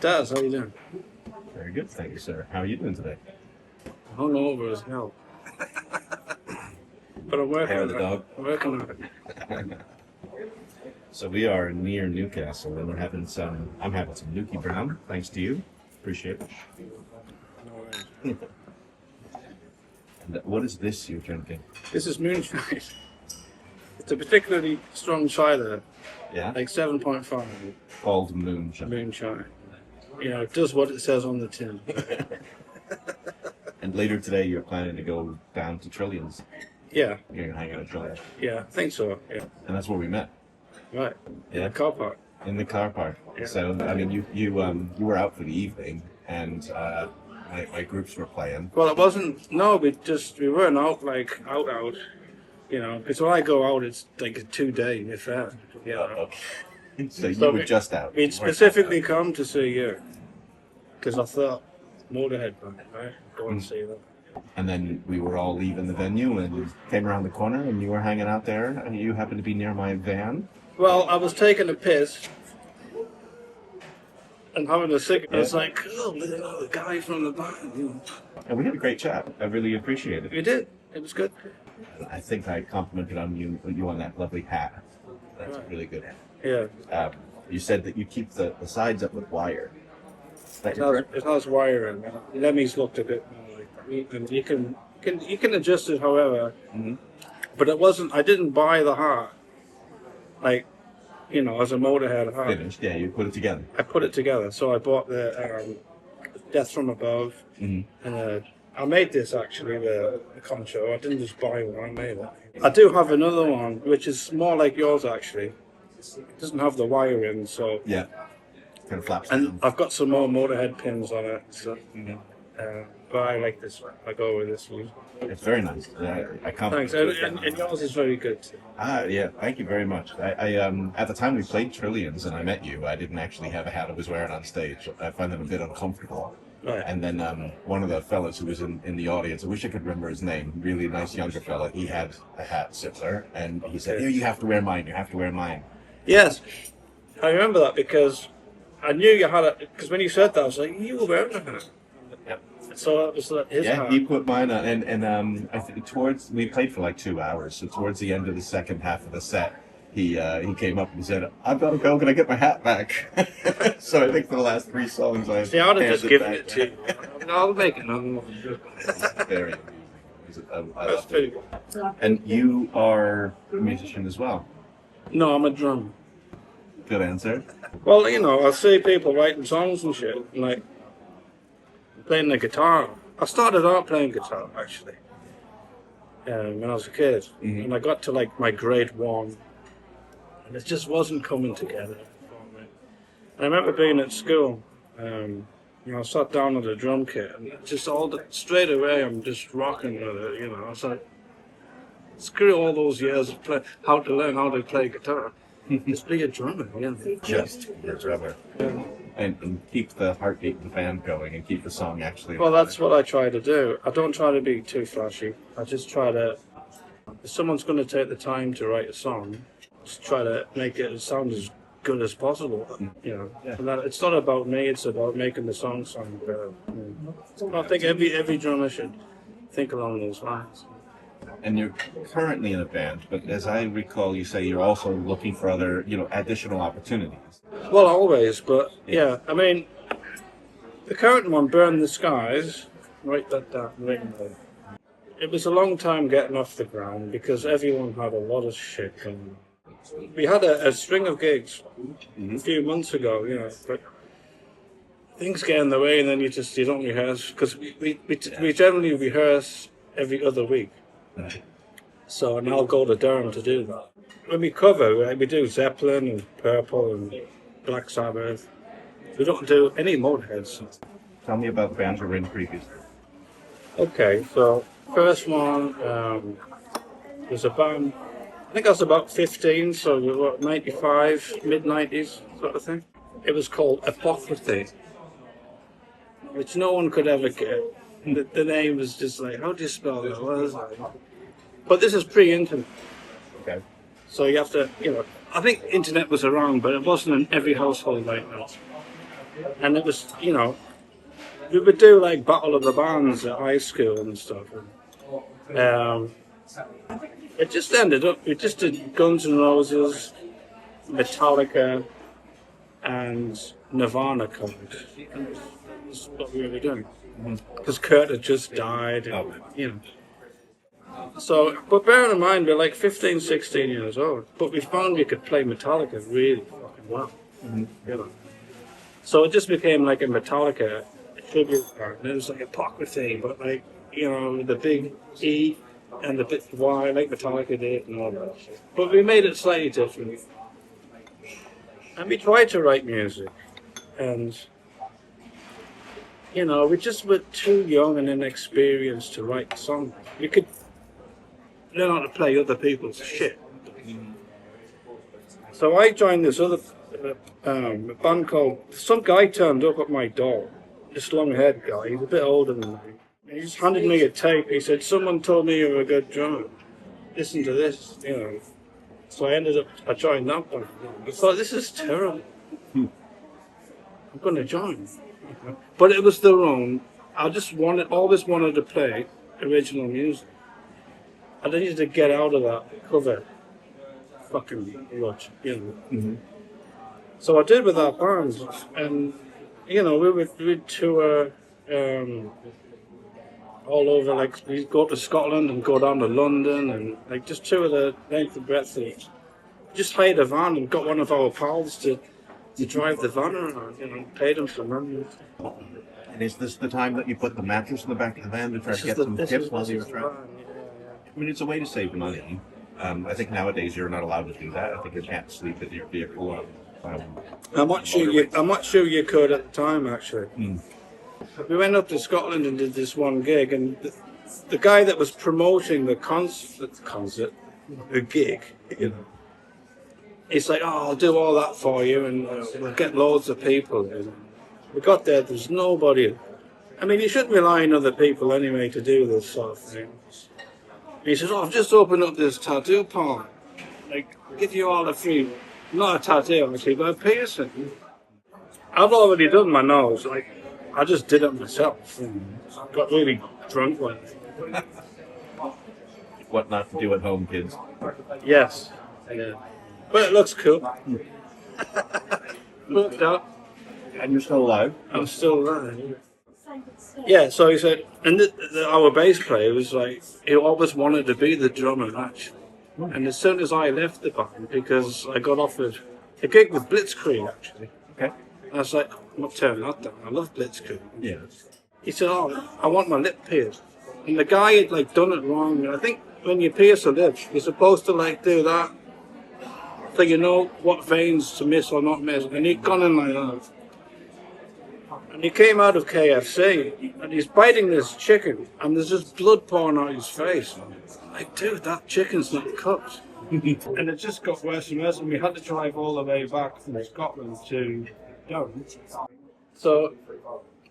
Daz, how you doing? Very good, thank you, sir. How are you doing today? Hungover as hell. But I'm working Hair on of the it. dog. I'm working on it. So we are near Newcastle, and we're having some. I'm having some Nuki Brown, thanks to you. Appreciate it. No worries. And what is this you're drinking? This is moonshine. It's a particularly strong cider, Yeah, like 7.5 called moonshine. moonshine. You know, it does what it says on the tin. And later today, you're planning to go down to Trillions. Yeah, You're gonna hang out at Trillions, yeah, I think so. Yeah, and that's where we met. right. Yeah, Car park. in the car park. Yeah. So I mean, you were out for the evening, and my groups were playing. Well, it wasn't. No, we weren't out like out. You know, because when I go out, it's like a 2-day affair. You know. Okay. So you So were just out. We'd You weren't specifically out. come to see you because I thought Motorhead band, right? Go and see them. And then we were all leaving the venue and came around the corner, and you were hanging out there, and you happened to be near my van. Well, I was taking a piss and having a cigarette. Yeah. It's like, oh, look at the guy from the band. You know. And we had a great chat. I really appreciated We it. did. It was good. I think I complimented on you on that lovely hat. That's Right. really good. Yeah. You said that you keep the sides up with wire. Is that It your has, correct? it has wiring. Lemmy's looked a bit more like that. And you can adjust it however. Mhm. But it wasn't. I didn't buy the hat. Like, you know, as a Motorhead hat. Finished. Yeah, you put it together. I put it together. So I bought the Death from Above, Mhm. and I made this actually, the concho. I didn't just buy one. I made it. I do have another one, which is more like yours actually. It doesn't have the wire in, so. Yeah. Kind of flaps. And down. I've got some more Motorhead pins on it. So, Mhm. but I like this one. I go with this one. It's very nice. I compliment Thanks. you. And yours is very good too. Yeah, thank you very much. I at the time we played Trillions and I met you, I didn't actually have a hat I was wearing on stage. I find them a bit uncomfortable. Right. And then one of the fellas who was in the audience, I wish I could remember his name, really nice younger fella, he had a hat similar, and he said, "Here, you have to wear mine, you have to wear mine." Yes, I remember that because I knew you had it. Because when you said that, I was like, you were wearing a hat. Yep. So it was like his Yeah, hat. he put mine on, and I think we played for like 2 hours, so towards the end of the second half of the set, he came up and said, "I've got to go, can I get my hat back?" So I think for the last 3 songs I See, I would have just given back. it to you. I'll make another one. Very amusing. I That's loved pretty it. good. And you are a musician as well. No, I'm a drummer. Good answer. Well, you know, I see people writing songs and shit, and like playing the guitar. I started out playing guitar actually when I was a kid, and I got to like my grade 1, and it just wasn't coming together for me. I remember being at school. You know, I sat down with a drum kit, and just straight away, I'm just rocking with it. You know, I was like, screw all those years of how to learn how to play guitar. Just be a drummer, you know. Just your drummer. And keep the heartbeat of the band going and keep the song actually. Well, that's what I try to do. I don't try to be too flashy. I just try to, if someone's going to take the time to write a song, just try to make it sound as good as possible. You know, and that, it's not about me. It's about making the song sound better. I think every drummer should think along those lines. And you're currently in a band, but as I recall, you say you're also looking for other, additional opportunities. Well, always, but yeah, I mean, the current one, Burn the Skies, write that down, it was a long time getting off the ground because everyone had a lot of shit going on. We had a string of gigs a few months ago, you know, but things get in the way and then you don't rehearse, because we generally rehearse every other week. So, and I'll go to Durham to do that. When we cover, we do Zeppelin and Purple and Black Sabbath. We don't do any Motorheads. Tell me about the bands you were in previously. Okay, so first one was a band, I think I was about 15, so we were 95, mid-90s sort of thing. It was called Apocryphy, which no one could ever get. The name was just like, how do you spell that? What is that? But this is pre-internet. Okay. So you have to, I think internet was around, but it wasn't in every household like that. And it was, you know, we would do like Battle of the Bands at high school and stuff. And, it just ended up, we just did Guns N' Roses, Metallica, and Nirvana covers. That's what we were doing. Because Kurt had just died, and, you know. So, but bearing in mind, we're like 15, 16 years old, but we found we could play Metallica really fucking well. You know. So it just became like a Metallica tribute band. It was like Apocryphy, but like, you know, the big E and the big Y, like Metallica did and all that shit. But we made it slightly different. And we tried to write music. And, you know, we just were too young and inexperienced to write songs. We could learn how to play other people's shit. So I joined this other band called, some guy turned up at my door, this long-haired guy, he's a bit older than me. He just handed me a tape, he said, someone told me you were a good drummer, listen to this, you know. So I joined that band. I thought, this is terrible. I'm going to join. But it was the wrong, I just always wanted to play original music. I needed to get out of that cover fucking rut, you know. So I did with our band, and you know we'd tour all over. Like we'd go to Scotland and go down to London, and like just tour the length and breadth of it. Just hired a van and got one of our pals to drive the van around, you know, paid him some money. And is this the time that you put the mattress in the back of the van to try to get some tips while you were traveling? I mean, it's a way to save money. I think nowadays you're not allowed to do that. I think you can't sleep in your vehicle. I'm not sure you could at the time, actually. We went up to Scotland and did this one gig, and the guy that was promoting the gig, you know, he's like, "Oh, I'll do all that for you, and we'll get loads of people." And we got there's nobody. I mean, you shouldn't rely on other people anyway to do this sort of thing. He says, "Oh, I've just opened up this tattoo parlor. Like, give you all a free, not a tattoo actually, but a piercing." I've already done my nose. Like, I just did it myself. Got really drunk one day. What not to do at home, kids? Yes. Yeah. But it looks cool. Looked up. And you're still alive? I'm still alive. Yeah, so he said, and our bass player was like, he always wanted to be the drummer, actually. And as soon as I left the band, because I got offered a gig with Blitzkrieg, actually. Okay. I was like, I'm not turning that down, I love Blitzkrieg. Yeah. He said, "Oh, I want my lip pierced." And the guy had like done it wrong. I think when you pierce a lip, you're supposed to like do that, so you know what veins to miss or not miss. And he'd gone in like that. And he came out of KFC, and he's biting this chicken, and there's just blood pouring out his face. I'm like, dude, that chicken's not cooked. And it just got worse and worse, and we had to drive all the way back from Scotland to Durham. So,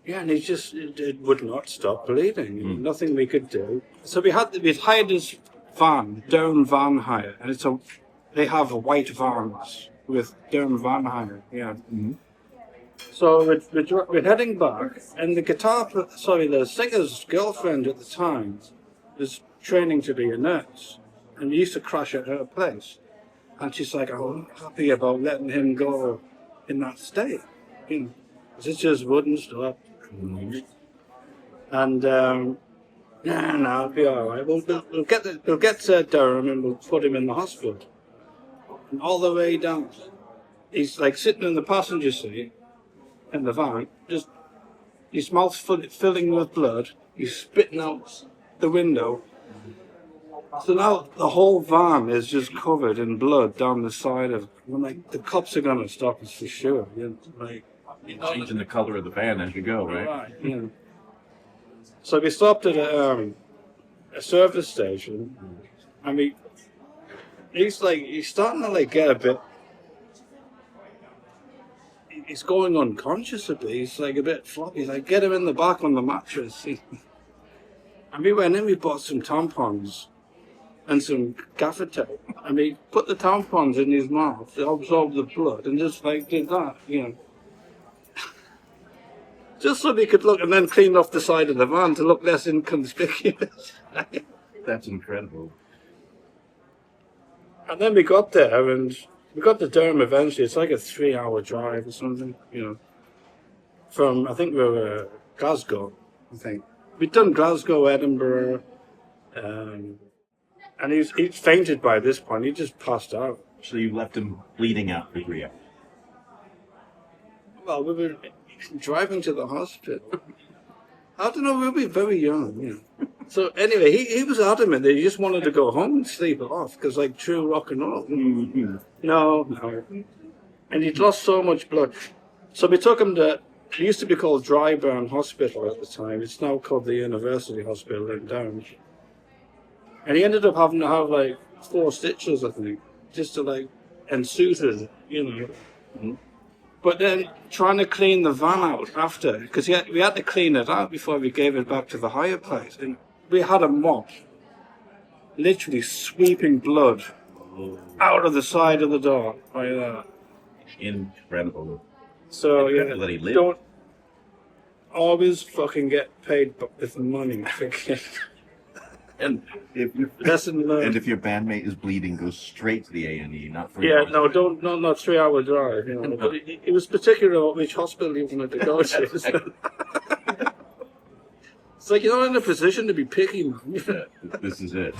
yeah, and it would not stop bleeding. Nothing we could do. So we'd hired this van, Durham Van Hire, and they have white vans with Durham Van Hire, yeah. So we're heading back, and the singer's girlfriend at the time was training to be a nurse, and we used to crash at her place. And she's like, "I'm not happy about letting him go in that state, you know, 'cause it just wouldn't stop." And no, it'll be all right. We'll get to Durham and we'll put him in the hospital. And all the way down, he's like sitting in the passenger seat in the van, just his mouth's filling with blood. He's spitting out the window. So now the whole van is just covered in blood down the side of it. I'm like, the cops are gonna stop us for sure. You know, like, Changing the color of the van as you go, right? right, yeah. So we stopped at a service station, and he's starting to like get a bit. He's going unconscious a bit. He's like a bit floppy. He's like, get him in the back on the mattress. And we went in. We bought some tampons and some gaffer tape, and we put the tampons in his mouth to absorb the blood, and just like did that, you know. Just so they could look, and then cleaned off the side of the van to look less inconspicuous. That's incredible. And then we got there, and we got to Durham eventually. It's like a 3-hour drive or something, from, I think we were Glasgow, I think. We'd done Glasgow, Edinburgh, and he fainted by this point. He just passed out. So you left him bleeding out for 3 hours. Well, we were driving to the hospital. I don't know, we were very young, So anyway, he was adamant that he just wanted to go home and sleep it off, because like true rock and roll. Mm-hmm. No. And he'd lost so much blood. So we took him to, it used to be called Dryburn Hospital at the time. It's now called the University Hospital in Down. And he ended up having to have like 4 stitches, I think, just to like, and suited, Mm-hmm. But then trying to clean the van out after, because we had to clean it out before we gave it back to the hire place. And we had a mop, literally sweeping blood out of the side of the door like that. Incredible. So Incredible that he lived. don't always fucking get paid with money. And if Lesson learned. And if your bandmate is bleeding, go straight to the A&E, not for No, not 3-hour drive. But it was particular which hospital you wanted to go to. So. It's like you're not in a position to be picky, man. This is it.